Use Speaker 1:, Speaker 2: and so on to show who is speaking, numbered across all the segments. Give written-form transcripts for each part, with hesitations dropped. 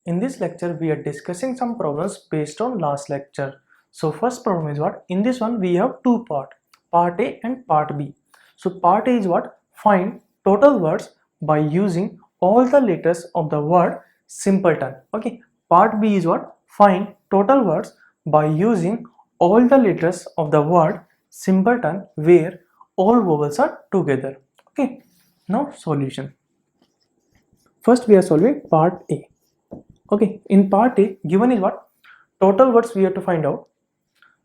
Speaker 1: In this lecture, we are discussing some problems based on last lecture. So first problem is what? In this one, we have two parts, part A and part B. So part A is what? Find total words by using all the letters of the word simpleton. Okay. Part B is what? Find total words by using all the letters of the word simpleton where all vowels are together. Okay. Now solution. First we are solving part A. Okay, in part A, given is what? Total words we have to find out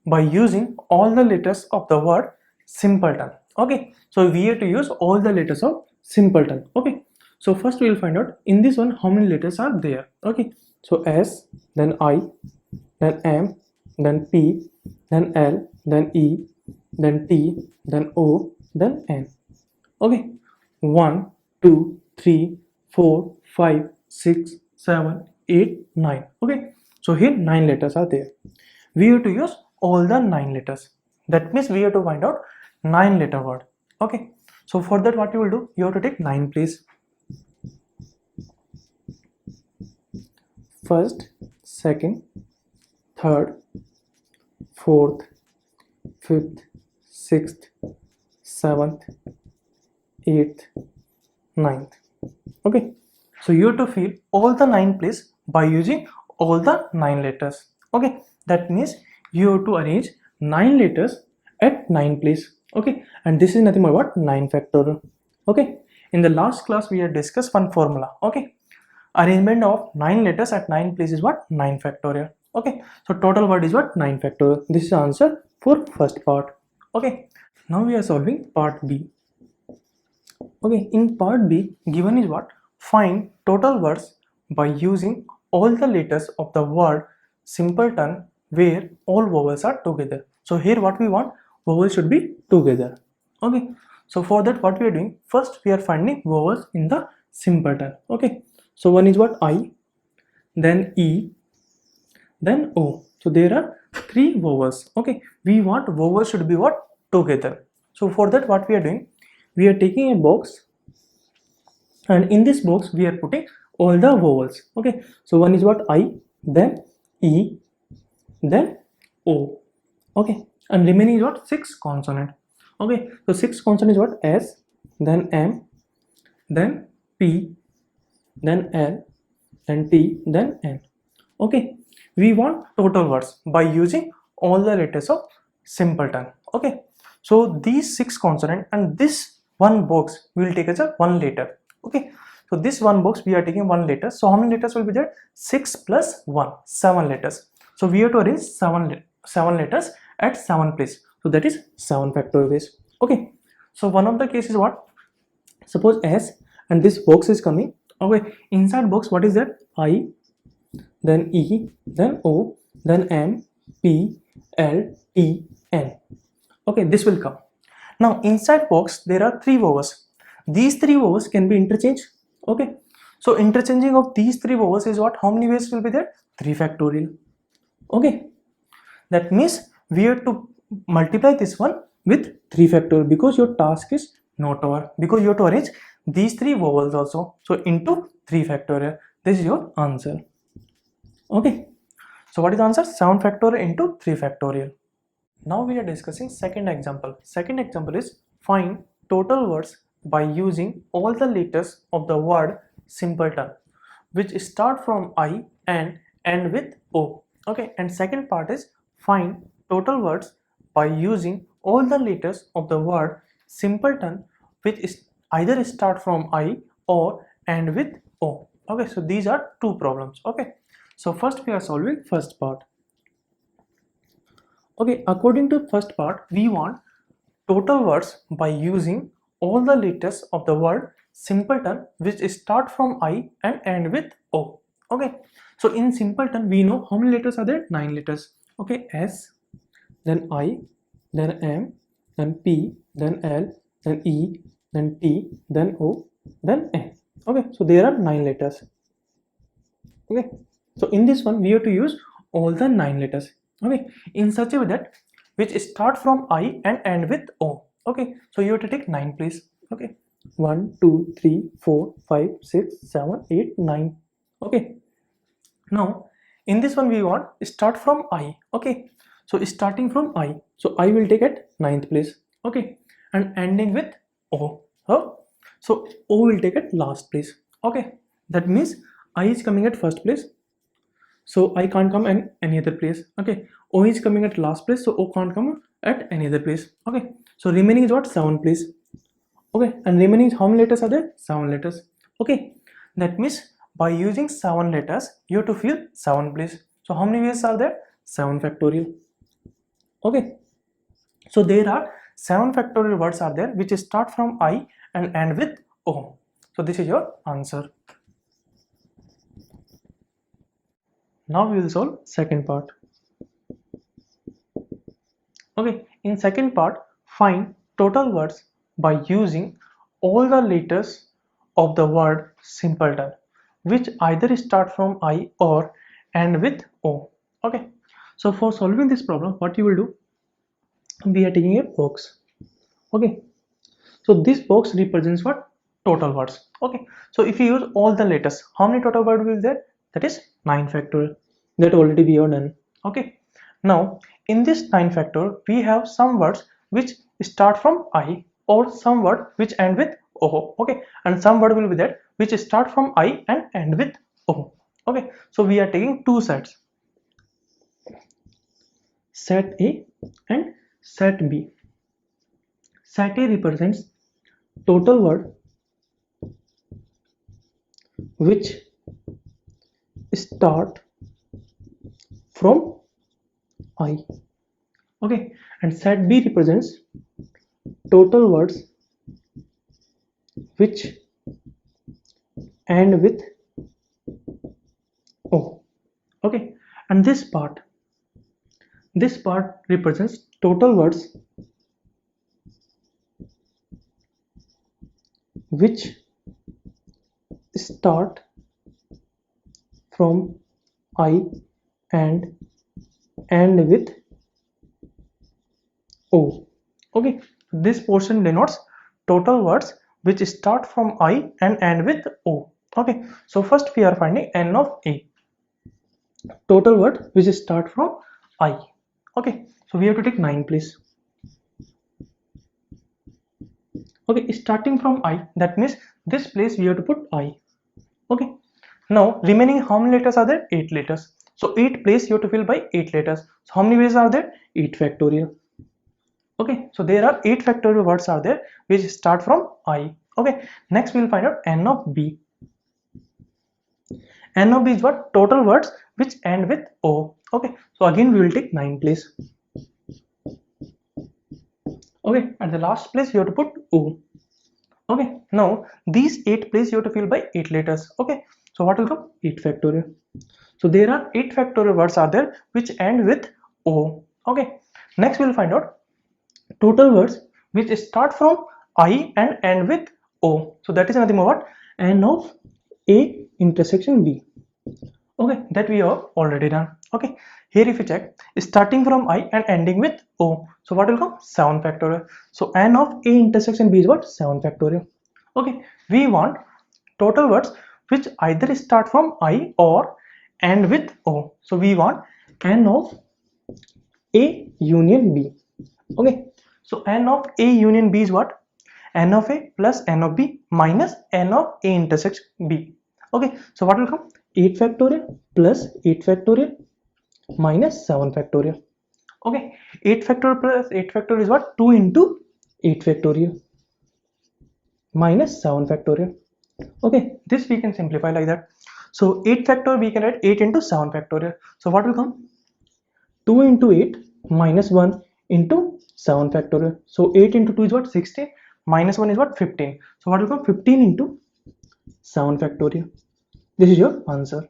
Speaker 1: by using all the letters of the word simpleton. Okay, so we have to use all the letters of simpleton. Okay, so first we will find out in this one how many letters are there. Okay, so S, then I, then M, then P, then L, then E, then T, then O, then N. Okay, 1, 2, 3, 4, 5, 6, 7, 8, 9. Okay, so here 9 letters are there. We have to use all the 9 letters. That means we have to find out 9 letter word. Okay, so for that what you will do? You have to take 9 place. First, second, third, fourth, fifth, sixth, seventh, 8th, 9th. Okay, so you have to fill all the 9 place by using all the 9 letters. Okay, that means you have to arrange 9 letters at 9 place. Okay, and this is nothing but what? 9 factorial. Okay, in the last class we had discussed one formula. Okay, arrangement of 9 letters at 9 place is what? 9 factorial. Okay, so total word is what? 9 factorial. This is the answer for first part. Okay, now we are solving part B. Okay, in part B, given is what? Find total words by using all the letters of the word simpleton where all vowels are together. So here what we want? Vowels should be together. Okay, so for that what we are doing? First we are finding vowels in the simpleton. Okay, so one is what? I, then E, then O. So there are 3 vowels. Okay, we want vowels should be what? Together. So for that what we are doing? We are taking a box and in this box we are putting all the vowels. Okay, so one is what? I, then E, then O. Okay, and remaining is what? 6 consonant. Okay, so 6 consonant is what? S, then M, then P, then L, then T, then N. Okay, we want total words by using all the letters of simpleton. Okay, so these 6 consonant and this one box we will take as a 1 letter. Okay, so this one box we are taking 1 letter. So how many letters will be there? 6 plus 1, 7 letters. So we have to arrange 7 letters at 7 place. So that is 7 factorial ways. Okay, so one of the cases is what? Suppose S and this box is coming. Okay, inside box what is that? I, then E, then O, then M, P, L, T, N. Okay, this will come. Now inside box there are 3 vowels. These 3 vowels can be interchanged. Okay, so interchanging of these 3 vowels is what? How many ways will be there? 3 factorial. Okay, that means we have to multiply this one with 3 factorial because your task is not over, because you have to arrange these 3 vowels also. So into 3 factorial. This is your answer. Okay, so what is the answer? 7 factorial into 3 factorial. Now we are discussing second example. Second example is find total words by using all the letters of the word simpleton which start from I and end with O. Okay, and second part is find total words by using all the letters of the word simpleton which is either start from I or end with O. Okay, so these are 2 problems. Okay, so first we are solving first part. Okay, according to first part, we want total words by using all the letters of the word simpleton which start from I and end with O. Okay, so in simpleton we know how many letters are there? 9 letters. Okay, S, then I, then M, then P, then L, then E, then T, then O, then N. Okay, so there are 9 letters. Okay, so in this one we have to use all the 9 letters. Okay, in such a way that which start from I and end with O. Okay, so you have to take 9 please. Okay, 1 2 3 4 5 6 7 8 9. Okay, Now in this one we want start from I. Okay, so starting from I, so I will take at ninth place. Okay, and ending with O. Oh, so O will take at last place. Okay, that means I is coming at first place, so I can't come in any other place. Okay, O is coming at last place, so O can't come at any other place. Okay, so remaining is what? 7 place. Okay, and remaining how many letters are there? 7 letters. Okay, that means by using 7 letters you have to fill 7 place. So how many ways are there? 7 factorial. Okay, so there are 7 factorial words are there which start from I and end with O. So this is your answer. Now we will solve second part. Okay, in second part, find total words by using all the letters of the word simpleton, which either start from I or end with O. Okay, so for solving this problem, what you will do? We are taking a box. Okay, so this box represents what? Total words. Okay, so if you use all the letters, how many total words will there? That is 9 factorial. That already we have done. Okay, now in this 9 factorial we have some words which start from I or some word which end with O. Okay, and some word will be that which start from I and end with O. Okay, so we are taking two sets, set A and set B. Set A represents total word which start from I. Okay, and set B represents total words which end with O. Okay, and this part represents total words which start from I and end with O. Okay, this portion denotes total words which start from I and end with O. Okay, so first we are finding N of A, total word which start from I. Okay, so we have to take 9 please. Okay, starting from I, that means this place we have to put I. Okay, now remaining how many letters are there? 8 letters. So 8 place you have to fill by 8 letters. So how many ways are there? 8 factorial. Okay, so there are 8 factorial words are there which start from I. Okay, next we will find out N of B. N of B is what? Total words which end with O. Okay, so again we will take 9 place. Okay, at the last place you have to put O. Okay, now these 8 place you have to fill by 8 letters. Okay, so what will come? 8 factorial. So there are 8 factorial words are there which end with O. Okay, next we will find out total words which start from I and end with O. So that is nothing but what? N of A intersection B. Okay, that we have already done. Okay, here if you check, starting from I and ending with O, so what will come? 7 factorial. So N of A intersection B is what? 7 factorial. Okay, we want total words which either start from I or end with O. So we want N of A union B. Okay, so N of A union B is what? N of A plus N of B minus N of A intersection B. Okay, so what will come? 8 factorial plus 8 factorial minus 7 factorial. Okay, 8 factorial plus 8 factorial is what? 2 into 8 factorial minus 7 factorial. Okay, this we can simplify like that. So 8 factorial we can write 8 into 7 factorial. So what will come? 2 into 8 minus 1 into 7 factorial. So 8 into 2 is what? 16 minus 1 is what? 15. So what will come? 15 into 7 factorial. This is your answer.